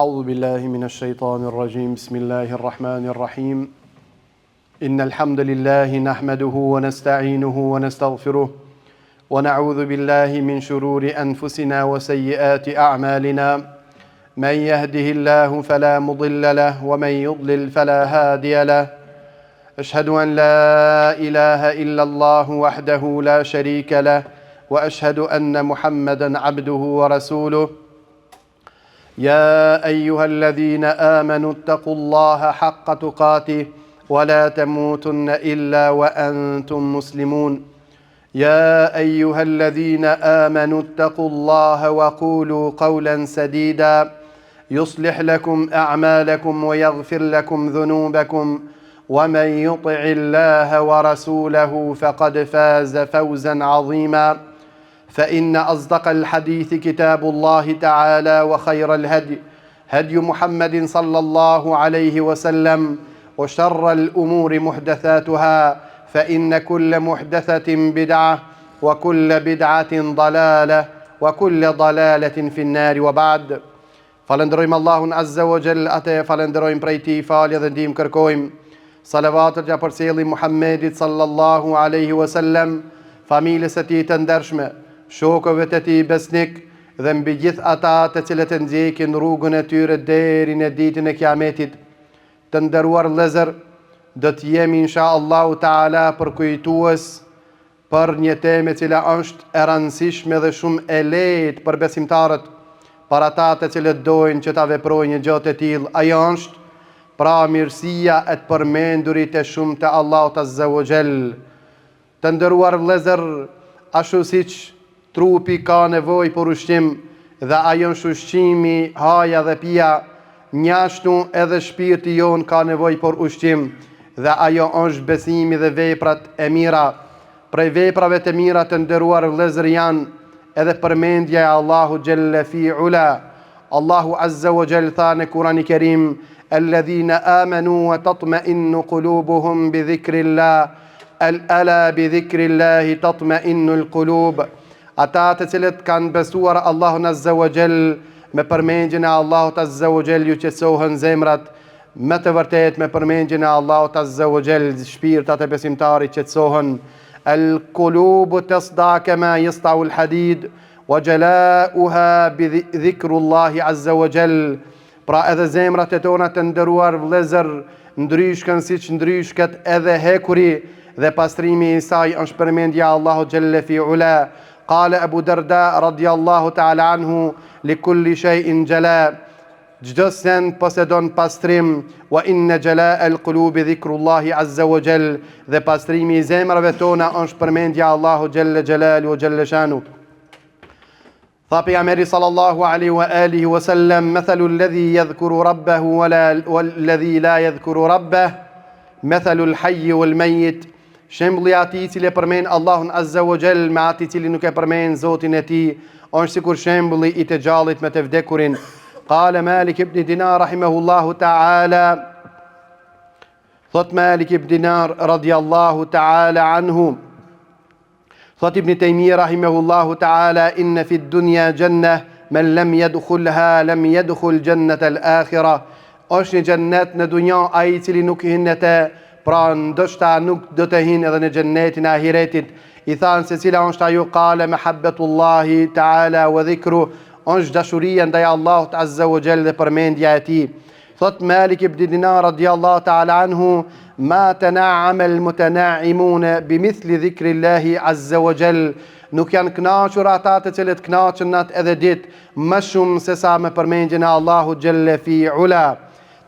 أعوذ بالله من الشيطان الرجيم بسم الله الرحمن الرحيم إن الحمد لله نحمده ونستعينه ونستغفره ونعوذ بالله من شرور أنفسنا وسيئات أعمالنا من يهده الله فلا مضل له ومن يضلل فلا هادي له أشهد أن لا إله إلا الله وحده لا شريك له وأشهد أن محمدا عبده ورسوله يا أيها الذين آمنوا اتقوا الله حق تقاته ولا تموتن إلا وأنتم مسلمون يا أيها الذين آمنوا اتقوا الله وقولوا قولا سديدا يصلح لكم أعمالكم ويغفر لكم ذنوبكم ومن يطع الله ورسوله فقد فاز فوزا عظيما فإن أصدق الحديث كتاب الله تعالى وخير الهدي هدي محمد صلى الله عليه وسلم وشر الأمور محدثاتها فإن كل محدثة بدعة وكل بدعة ضلالة وكل ضلالة في النار وبعد Falenderojmë Allahun Azza wa Jall, atë falenderojmë prej tij falje dhe ndihmë kërkojmë. Salavatët ja përcjellim Muhammedit sallallahu alaihi wasallam, familjes së tij të ndershme, shokëve të tij besnik dhe mbi gjithë ata të cilët e ndjekin rrugën e tyre deri në ditën e Kiametit. Të nderuar vëllezër, do të jemi inshallahu taala përkujtues për një temë e cila është e rëndësishme dhe shumë e lehtë për besimtarët. Para ata të cilët dojnë që ta veprojnë një gjë të tillë, ajo është pra mirësia e të përmendurit e shumë të Allahut Azza wa Jall. Të nderuar vëllezër, ashtu siç trupi ka nevojë për ushqim dhe ajo është ushqimi, haja dhe pija, njashtu edhe shpirti jon ka nevojë për ushqim dhe ajo është besimi dhe veprat e mira. Prej veprave të mira të nderuar vëllezër janë edhe përmendja e Allahu Jalla fi Ula. Allahu Azza wa Jall tha në Kur'an i Kerim: "Alladhina amanu wa tatma'innu qulubuhum bi dhikrillah, ala bi dhikrillah tatma'innul qulub." Ata të cilët kanë besuar Allahun Azza wa Jall, me përmendjen e Allahut Azza wa Jall ju qetësohen zemrat. Me të vërtetë me përmendjen e Allahut Azza wa Jall shpirtat e besimtarit qetësohen. القلوب تصدع كما يصدع الحديد وجلاؤها بذكر الله عز وجل. Pra edhe zemrat e tona të nderuar vëllezër ndryshkën siç ndryshket edhe hekuri dhe pastrimi i saj është përmendja Allahu Jalla fi Ula. Qala Abu Darda radiyallahu ta'ala anhu likulli shay'in jala. Çdo sen posedon pastrim, wa inna jalaa al-qulubi dhikrullahi azza wa jall, dhe pastrimi i zemrave tona është përmendja Allahu Jalla Jalalu wa Jalla Shanu. Tha pejgamberi sallallahu alaihi wa alihi wa sallam: "Mathalu alladhi yadhkuru rabbahu walladhi la yadhkuru rabbah, mathalu al-hayy wal-mayyit." Shembulli i atij i cili përmend Allahun azza wa jall me atij i cili nuk e përmend Zotin e tij është sikur shembulli i të gjallit me të vdekurin. قال مالك بن دينار رحمه الله تعالى ثوت مالك بن دينار رضي الله تعالى عنه ثوت ابن تيمية رحمه الله تعالى إن في الدنيا جنة من لم يدخلها لم يدخل جنة الآخرة. është një xhennet në dunja, ai i cili nuk hinë te, pra ndoshta nuk do të hinë edhe në xhennetin e ahiretit. I thanë se cila është ajo, qala mahabbatullahi ta'ala wa dhikru, është dashuria ndaj Allahut Azza wa Jall dhe përmendja e tij. Thot Malik ibn Dinar radiyallahu ta'ala anhu: "Ma tana'ama al-mutana'imuna bimithli dhikrillahi Azza wa Jall." Nuk janë kënaqur ata të cilët kënaqen natë edhe ditë më shumë se sa me përmendjen e Allahu Jalla fi Ula.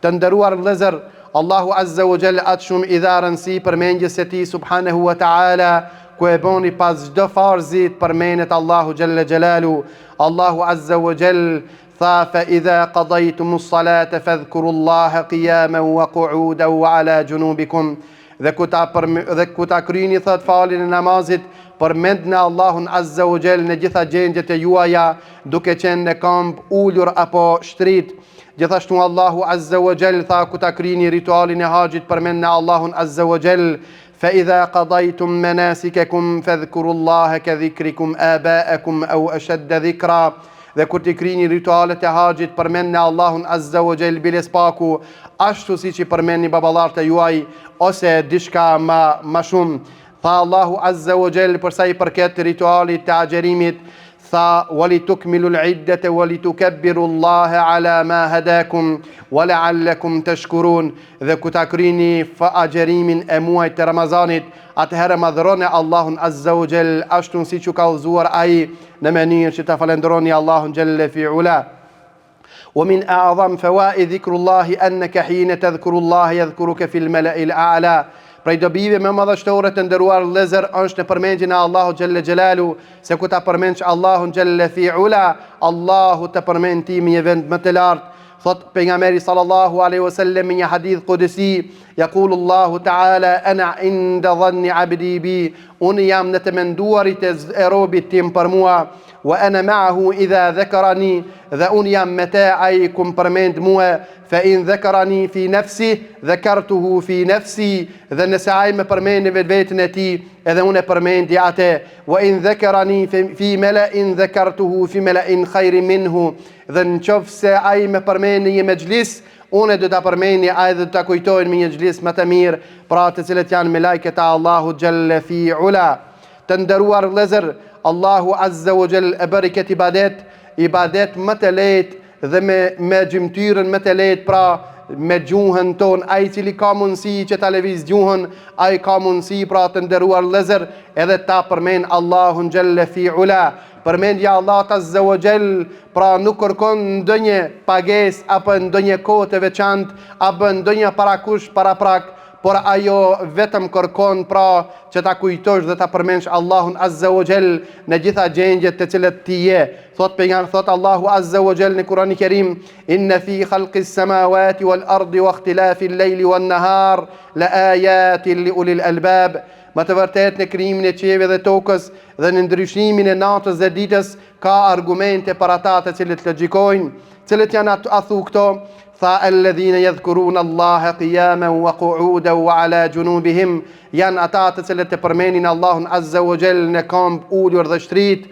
Të nderuar vëllezër, Allahu Azza wa Jall atë shumë i dha rëndësi përmendjes së tij subhanahu wa ta'ala, ku e boni pas çdo farzi përmendet Allahu Jalla Jalalu. Allahu Azza wa Jall tha: "Fa idha qadaytumus salata fadhkurullaha qiyaman wa qu'udan wa ala junubikum." Dhe ku ta kryeni thot faljen e namazit, përmendni Allahun Azza wa Jall në gjitha gjendjet e juaja, duke qenë në këmbë, ulur apo shtrit. Gjithashtu Allahu Azza wa Jall tha ku ta kryeni ritualin e haxhit, përmendni Allahun Azza wa Jall: فإذا قضيتم مناسككم فاذكروا الله كذكركم آباءكم أو أشد ذكرا. dhe kur t'i krini ritualet e haxhit përmendni Allahun Azza wa Jall biles paku, ashtu siç i përmendni baballarët e juaj ose diçka më shumë. Tha Allahu Azza wa Jall për sa i përket ritualit të agjerimit, tha walitukmilu al-iddata walitukabbiru Allaha ala ma hadakum wa la'allakum tashkurun, dhe ku ta kryeni agjerimin e muajit të Ramazanit, atëherë madhroni Allahun Azza wa Jall ashtu siç u ka udhëzuar ai në mënyrë që ta falenderoni Allahun Jalla fi ula. ومن أعظم فوائد ذكر الله أنك حين تذكر الله يذكرك في الملأ الأعلى. Prej dobive më madhështore të nderuar vëllezër është në përmendjen e Allahut Xhelle Xhelalu, se ku ta përmendsh Allahun Xhelle fi ula, Allahu të përmend ti në një vend më të lartë. Thot pejgamberi sallallahu alaihi wasallam në një hadith qudsi, yaqulu Allahu ta'ala ana inda dhanni 'abdi bi, unë jam në të menduarit e robit tim për mua, wa ana ma'ahu idha dhakarani, dhe unë jam me te ai kum përmend mua, fa in dhakarani fi nafsi dhakartuhu fi nafsi, dhe nëse ai më përmend në vetën e tij, edhe unë e përmendi atë, wa in dhakarani fi mala'in dhakartuhu fi mala'in khairin minhu, dhe nëse ai më përmend në një mexhlis, unë do ta përmendni ai dhe do ta kujtojnë në një mexhlis më të mirë, pra të cilët janë me lajket e Allahut Xhalla fi ula. Të nderuar vëllezër, Allahu Azza wa Jall e bëri këtë ibadet më të lehtë dhe me gjymtyrën më të lehtë, pra me gjuhën ton. Ai cili ka mundësi që ta lëviz gjuhën, ai ka mundësi, pra të nderuar vëllezër, edhe ta përmend Allahun Jalla fi ula. Përmendja Allahut Azza wa Jall, pra nuk kërkon ndonjë pagesë apo ndonjë kohë të veçantë apo ndonjë parakush paraprak, por ajo vetëm kërkon pra që ta kujtosh dhe ta përmendsh Allahun Azza wa Jall në gjitha gjendjet të cilat ti je. Thot Allahu Azza wa Jall në Kur'anin e Kerim, inna fi khalqis samawati wal ardi wa ikhtilafil layli wan nahar la ayatin li ulil albab. Më të vërtet në krijimin e qiellit dhe tokës dhe në ndryshimin e natës dhe ditës ka argumente për ata të cilët logjikojnë. Cilët janë athu këto? Tha alladhina yadhkuruna Allaha qiyaman wa qu'udan wa ala junubihim, janë ata të cilët e përmendin Allahun Azza wa Jall në këmbë, ulur dhe shtrit.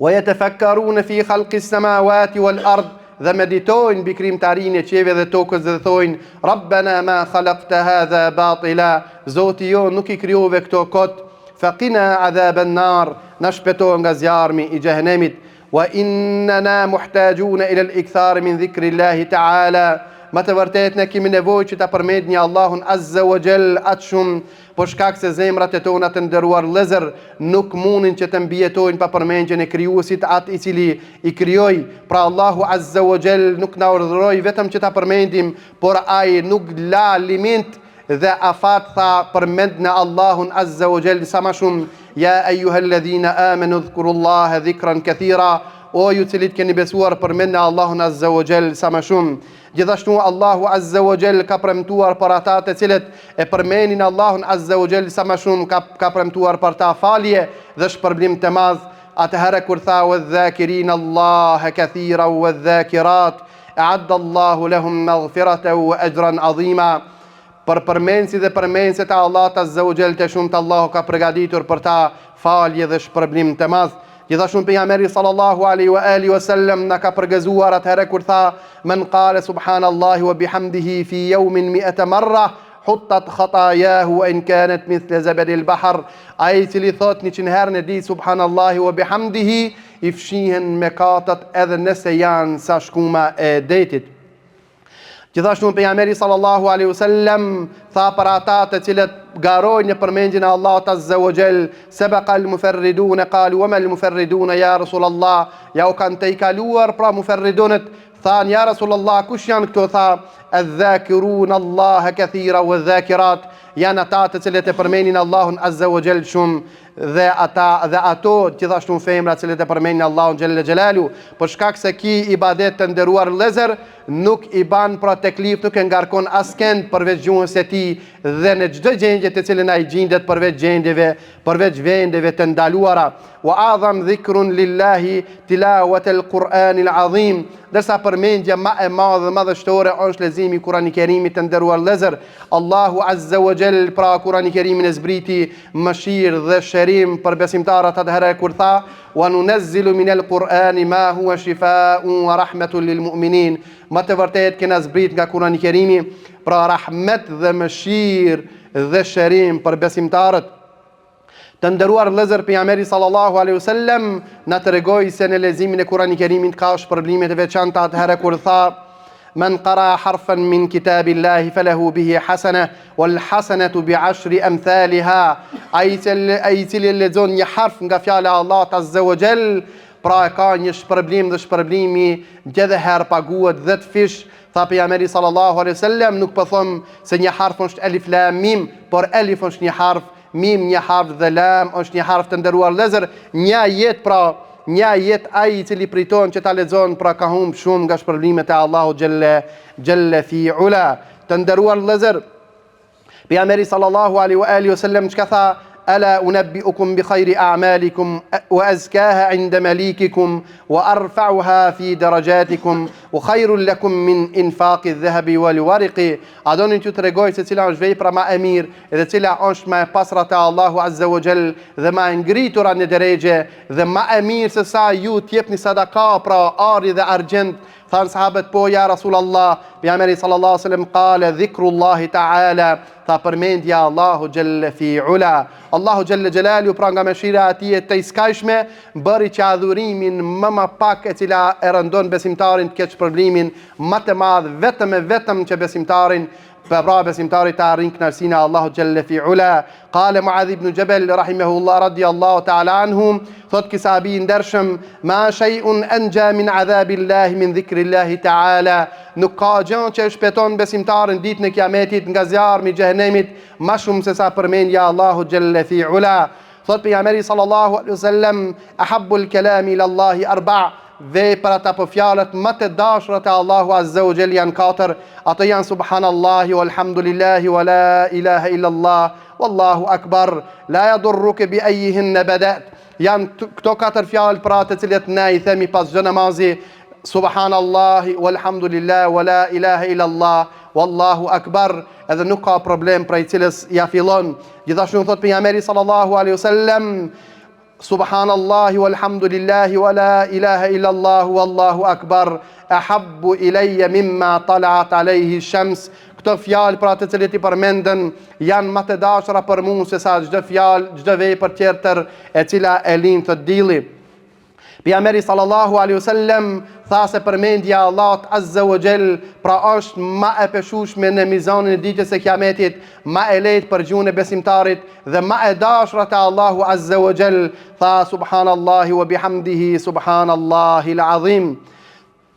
Wa yatafakkaruna fi khalqis samawati wal ard, dhe meditojnë mbi krijimtarinë e qiellit dhe tokës dhe thojnë Rabbana ma khalaqta hadha batila, Zoti jo nuk i krijove këto kot, faqina adhaban nar, na shpëto nga zjarmi i xhehenemit. Wa innana muhtajuna ila al-ikthar min dhikri Allahi ta'ala, më të vërtet ne kemi nevojë që ta përmendni Allahun Azza wa Jall atë shumë, por shkak se zemrat e tona të nderuar vëllezër nuk mundin që të mbijetojnë pa përmendjen e krijuesit, atë i cili i krijoi. Pra Allahu Azza wa Jall nuk na urdhëroi vetëm që ta përmendim, por ai nuk la limit dhe afat tha përmendni Allahun Azza wa Jall sa më shumë. Ja ayyuhalladhina amanu dhkurullaha dhikran kathira, o ju cilit keni besuar përmendni Allahun Azza wa Jall sa më shumë. Gjithashtu Allahu Azza wa Jall ka premtuar për ata të cilët e përmendin Allahun Azza wa Jall sa më shumë, ka premtuar për ta falje dhe shpërblim të madh. Atëherë kur tha wadh-dhakirina Allaha kathira wadh-dhakirat a'adda Allahu lahum maghfiratan wa ajran 'azima, për përmendësi dhe përmendësit e Allahut Azza wa Jall të shumtë Allahu ka përgatitur për ta falje dhe shpërblim të madh. Gjithashtu pejgamberi sallallahu alaihi wa alihi wasallam na ka përgëzuar atëherë kur tha man qala subhanallahi wa bihamdihi fi yawmin 100 marra huttat khatayahu wa in kanat mithla zabadil bahr, ai cili thot 100 herë në ditë subhanallahi wa bihamdihi, i fshihen mëkatet edhe nëse janë sa shkuma e detit. Gjithashtu pejgamberi sallallahu alaihi wasallam tha për ata të cilët garojnë në përmendjen e Allahut Azza wa Jall, sabaqa al-mufarridun, qalu wa ma al-mufarridun ya Rasulullah, ja u kanë të i kaluar pra mufarridunët, than ja Rasulullah kush janë këto? Tha adh-dhakiruna Allaha kathira wadh-dhakirat, janë ata të cilët e përmendin Allahun Azza wa Jall shumë, dhe ato gjithashtu femra të cilët e përmendin Allahun Jalla Jalalu. Për shkak se ki ibadet të nderuar vëllezër nuk i ban pra teklif, nuk e ngarkon askend përveç gjuhës së tij dhe në çdo gjendje të cilën ai gjendet përveç vendeve të ndaluara. Wa a'zam dhikrun lillahi tilawat al-Qur'an al-azim. Dërsa përmendja më e madhe dhe madhështore është leximi i Kuranit Kerimit të nderuar vëllezër. Allahu Azza wa Jall pra Kurani Kerimin e zbriti mëshirë dhe shërim për besimtarët atëherë kur tha: "Wa nunazzilu min al-Qur'ani ma huwa shifaa'un wa rahmatun lil mu'minin." Më të vërtetë kena zbrit nga Kurani Kerimi pra rahmet dhe mëshirë dhe shërim për besimtarët. Të nderuar vëllezër, pejgamberi sallallahu alaihi wasallam na tregoi se në leximin e Kuranit Kerimit ka shpërblime të veçanta atëherë kur tha: "Man qara harfan min kitabillahi falahu bihi hasana wal hasanatu bi 10 amthaliha." Ai i cili lexon një harf nga fjala e Allahut azza wa jall, pra ka një shpërblim dhe shpërblimi gjithë herë paguhet 10 fish. Tha pejgamberi sallallahu alaihi wasallam, nuk po them se një harf është alif lam mim, por alif është një harf, mim një harf dhe lam është një harf. Të nderuar vëllezër, një ajet ai i cili priton që ta lexon pra ka humb shumë nga shpërblimet e Allahu xhalla fi ula. Të nderuar vëllezër, pejgamberi sallallahu alaihi wasallam çka tha: "Ala unabbi'ukum bi khayri a'malikum wa azkaha 'inda malikikum wa arfa'uha fi darajatikum wa khayrun lakum min infaqi adh-dhahabi wal warqi." A doni t'ju tregoj se cila është vepra më e mirë dhe cila është më e pastër te Allahu Azza wa Jall dhe më e ngritura në drejtë dhe më e mirë se sa ju t'jepni sadaka pra ari dhe argjend. Thanë sahabët: "Po ja Rasulallah." Pejgamberi sallallahu alaihi wasallam qala: "Dhikrullahi ta'ala." Tha përmendja Allahu xhalla fi ula. Allahu xhalla xhelalu pra nga mëshira e tij të iskajshme bëri që adhurimin më pak e cila e rëndon besimtarin të ketë shpërblimin më të madh vetëm që besimtarin besimtarit të arrin kënaqësinë e Allahu xhalla fi ula. Qala Muadh ibn Jabal rahimahullah radiyallahu ta'ala anhu, thot ki sahabi ndershëm: "Ma shay'un anja min adhabillahi min dhikrillahi ta'ala." Nuk ka gjë që shpëton besimtarin ditën e Kiametit nga zjarmi i xhenemit më shumë se sa përmendja Allahu xhalla fi ula. Thot pejgamberi sallallahu alaihi wasallam: "Ahabbul kalami ila Allahi arba'." Veprat apo fjalët më të dashura te Allahu Azza wa Jall janë 4. Ato janë subhanallahi walhamdulillahi wa la ilaha illa Allah wallahu akbar la yadurruka bi ayyihin badat. Janë këto 4 fjalë pra të cilet ne i themi pas çdo namazi: subhanallahi walhamdulillahi wa la ilaha illa Allah wallahu akbar, edhe nuk ka problem prej cilës ja fillon. Gjithashtu thot pejgamberi sallallahu alaihi wasallam: "Subhanallahi walhamdulillahi wa la ilaha illa Allah wallahu akbar ahabbu ilayya mimma tala'at alayhi shams." Këto fjalë pra të cilet i përmenden janë më të dashura për mua se sa çdo fjalë, çdo vepër tjetër e cila e lind të dilli. Pejgamberi sallallahu alaihi wasallam tha se përmendja e Allahut Azza wa Jall pra është më e peshueshme në mizanin e ditës së Kiametit, më e lehtë për gjuhën e besimtarit dhe më e dashura te Allahu Azza wa Jall. Tha: "Subhanallahi wa bihamdihi subhanallahi al-azim."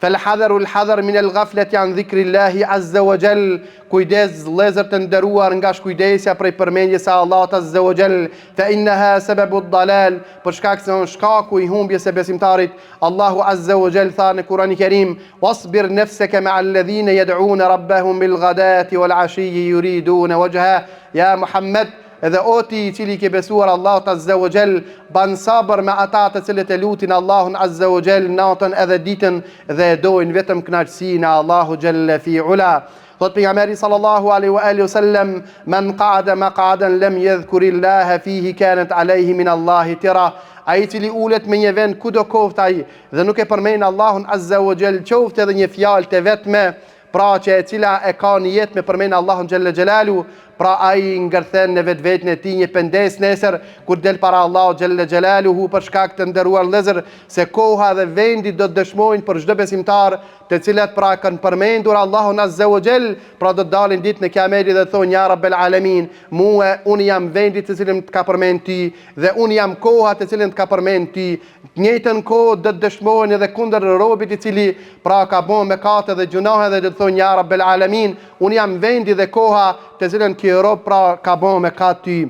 فالحذر الحذر من الغفلة عن ذكر الله عز وجل. Kujdes vëllezër të nderuar nga shkujdesja prej përmendjes së Allahut Azza wa Jall. فإنها سبب الضلال. Për shkak se është shkaku i humbjes së besimtarit. Allahu Azza wa Jall tha në Kur'anin Kerim: "Wasbir nafsaka ma'a alladhina yad'una rabbahum bil ghadati wal 'ashiyyi yuriduna wajha." Ja Muhammed, edhe o ti i cili ke besuar Allahut Azza wa Jall, ban sabër me ata të cilët e lutin Allahun Azza wa Jall natën edhe ditën dhe e dojnë vetëm kënaqësinë e Allahu Jalla fi ula. Thot pejgamberi sallallahu alaihi wasallam: "Man qa'ada maq'adan lam yadhkurillaha fihi kanat alayhi min Allahi tira." Ai cili ulet me një vend kudo koft ai dhe nuk e përmend Allahun Azza wa Jall, qoftë edhe një fjalë të vetme, pra që e cila e ka në jetë me përmend Allahun Jalla Jalalu, pra ai ngërthen në vetveten e tij një pendes nesër kur del para Allahut Jalla Jalaluhu, për shkak të nderuar vëllezër se koha dhe vendi do të dëshmojnë për çdo besimtar të cilat pra kanë përmendur Allahun Azza wa Jall, pra do të dalin ditën e Kiametit dhe thonë: "Ja Rabbel Alamin, unë jam vendi të cilin të ka përmend ti dhe unë jam koha të cilin të ka përmend ti." Në njëjtën kohë do të dëshmojnë edhe kundër robit i cili pra ka bën mëkate dhe gjunahe dhe do të thonë: "Ja Rabbel Alamin, unë jam vendi dhe koha të cilën ky rob pra ka bën mëkat ty."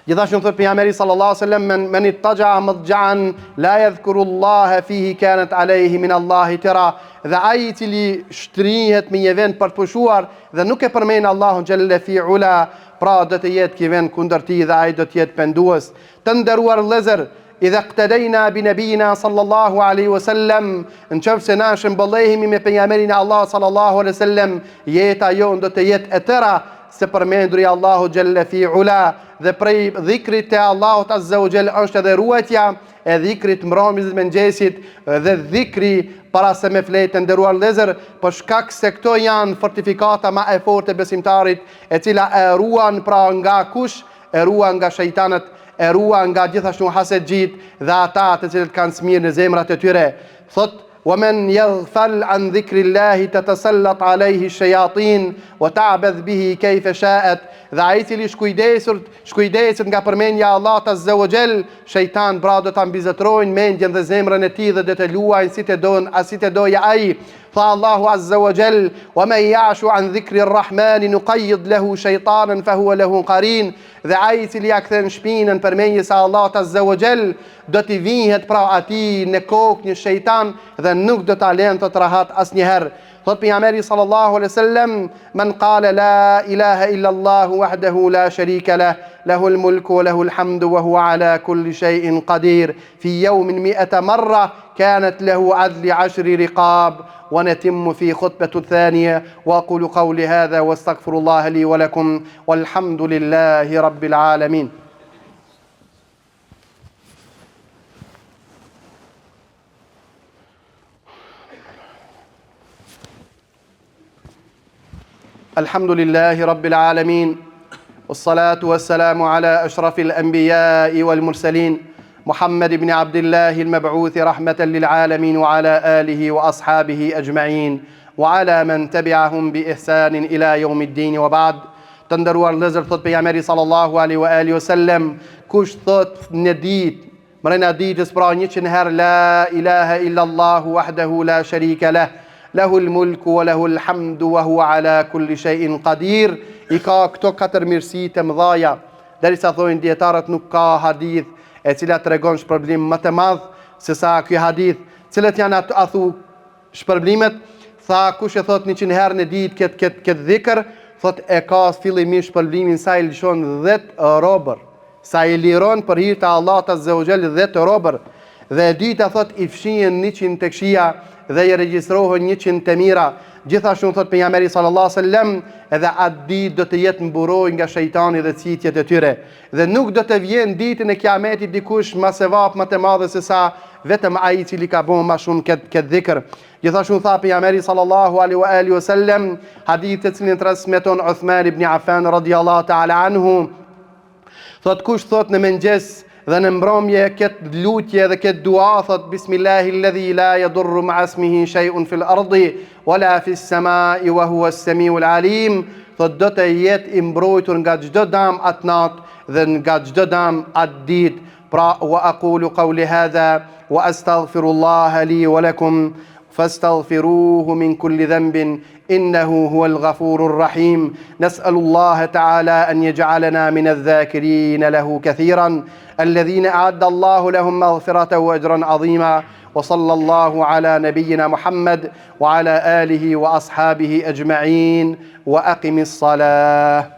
Gjithashtu thot pejgamberi sallallahu alaihi wasallam men ittaja'a madja'an la yadhkuru Allah fihi kanat alayhi min Allah tira, dhe ai I cili shtrihet me një vend për të pushuar dhe nuk e përmend Allahun xhalla fi ula, pra do të jetë ky vend kundër tij dhe ai do të jetë pendues. Të nderuar vëllezër, idha iqtadayna bi nabiyina sallallahu alaihi wasallam, nëse na shëmbëllehemi me pejgamberin e Allah sallallahu alaihi wasallam, jeta jon do të jetë e tëra se përmendur I Allahu xhalla fi ula, dhe prej dhikrit të Allahut azza wa jall është edhe ruajtja e dhikrit mbrëmjes dhe mëngjesit dhe dhikri para se me fletë. Nderuar vëllezër, për shkak se këto janë fortifikata më e fortë e besimtarit, e cila e ruan pra nga kush? E ruan nga shejtanët, e ruan nga gjithashtu hasedxhit dhe ata të cilët kanë smirë në zemrat e tyre. Thot ومن يغفل عن ذكر الله تتسلط عليه الشياطين وتعبث به كيف شاءت, dhe ai cili shkujdeset nga përmendja e Allahut azza wa jall, shejtan pra do ta mbizetrojnë mendjen dhe zemrën e tij dhe do të luajnë si të don, as si të doja ai. Tha Allahu azza wa jall: "ومن يعش عن ذكر الرحمن نقيض له شيطانا فهو له قرين", dhe ai I cili ja kthen shpinën përmendjes së Allahut azza wa jall, do t'i vihet pra atij në kokë një shejtan dhe nuk do ta lënë të rahat asnjëherë. Thot pejgamberi sallallahu alaihi wasallam: "Man qala la ilaha illa Allah wahdahu la sharika lah, lahu al-mulku wa lahu al-hamdu wa huwa ala kulli shay'in qadir, fi yawmin 100 marra kanat lahu 'adli 10 riqab." ونتم في خطبة الثانية وأقول قولي هذا واستغفر الله لي ولكم والحمد لله رب العالمين. الحمد لله رب العالمين والصلاة والسلام على أشرف الأنبياء والمرسلين محمد بن عبد الله المبعوث رحمة للعالمين وعلى آله وأصحابه أجمعين وعلى من تبعهم بإحسان إلى يوم الدين وبعد. Të nderuar vëllezër, thot pejgamberi sallallahu alaihi wa alihi wasallam, kush thot në ditë, mrena ditës pra 100 herë la ilaha illa Allah wahdahu la sharika lah, lahu al-mulku wa lahu al-hamdu wa huwa ala kulli shay'in qadir, I ka këto 4 mirësi të mëdha, derisa thonë dietarët nuk ka hadith e cila të regon shpërblim më të madh se sa ky hadith. Cilat janë athu shpërblimet? Tha kush e thot 100 herë në ditë këtë dhikr, thot e ka fillimisht shpërblimin sa I lëshon 10 robër, sa I liron për hir të Allahut azza wa jall 10 robër, dhe e dyta thot I fshihen 100 të këqija dhe I regjistrohen 100 të mira. Gjithashtu thot pejgamberi sallallahu alaihi wasallam, edhe atë ditë do të jetë mburoj nga shejtani dhe citjet e tyre, dhe nuk do të vjen ditën e kiametit dikush më sevap më të madhe se sa vetëm ai I cili ka bën më shumë këtë dhikr. Gjithashtu tha pejgamberi sallallahu alaihi wasallam, hadith të cilin transmeton Uthman ibn Affan radhiyallahu ta'ala anhu, thot kush thot në mëngjes dhe në mbrëmje këtë lutje dhe këtë dua, thot bismillahi alladhi la yadurru ma'a ismihi shay'un fil ardi wala fis samai wa huwa as-sami'ul alim, thot do të jetë I mbrojtur nga çdo dëm atë natë dhe nga çdo dëm atë ditë. Pra wa aqulu qawli hadha wa astaghfirullaha li wa lakum فاستغفروه من كل ذنب إنه هو الغفور الرحيم. نسأل الله تعالى أن يجعلنا من الذاكرين له كثيرا الذين أعد الله لهم مغفرة وأجرا عظيما. وصلى الله على نبينا محمد وعلى آله وأصحابه أجمعين وأقم الصلاة.